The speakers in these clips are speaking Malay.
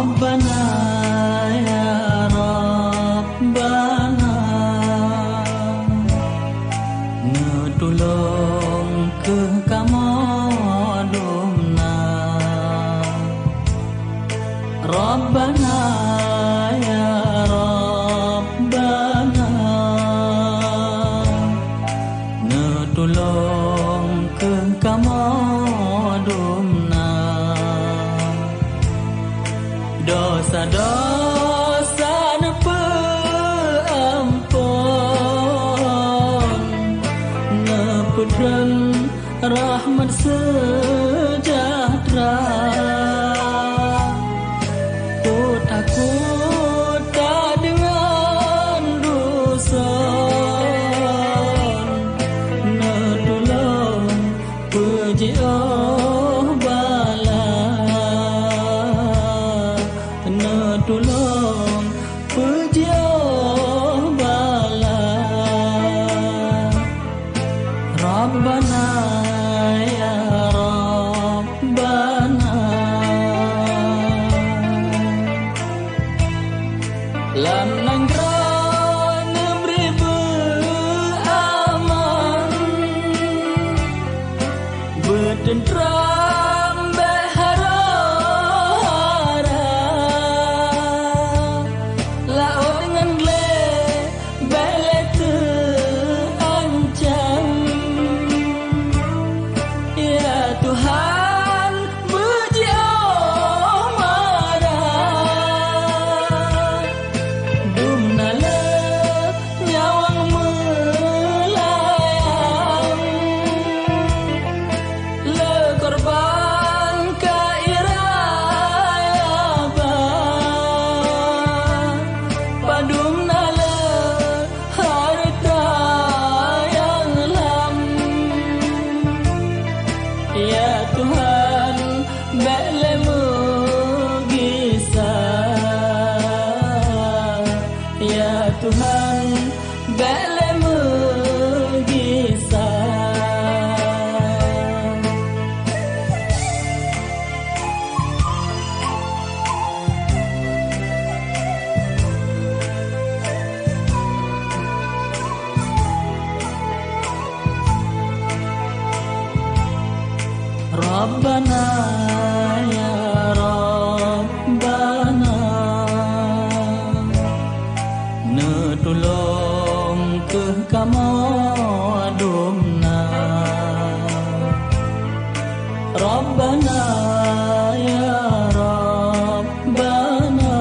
Rabbana ya Rabbana, nutulong ke kamadumna. Rabbana ya Rabbana, nutulong ke kamadumna. Dosa-dosa nepaampun, nepudran rahmat sejahtera. Takut tak dengan dusun, netulung puji oh bala, netulung puji oh bala. Rabbana ya Rabbana, lam nanggrana beribu aman, bertentram berhara-hara, laut dengan le bele terancam. Ya Tuhan puji oh marah, dumnala nyawang melayang, le korban kairayaban, padumnala harta yang lam. Ya Tuhan belemu gisah, ya Tuhan belemu gisah. Rabbana ya Rabbana, netulung ke kamadumna. Rabbana ya Rabbana,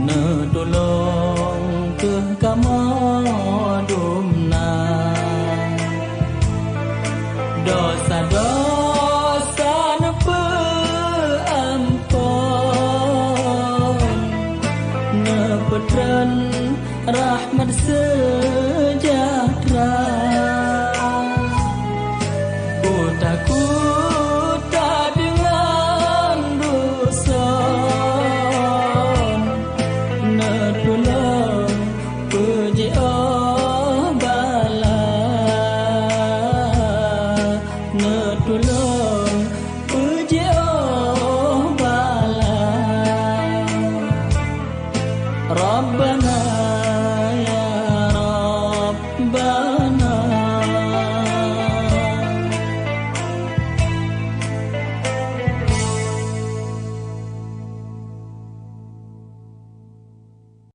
netulung ke kamadumna. Dosa-dosa nepaampun, nepudran rahmat sejahtera. Takut tak dengan dusun, netulung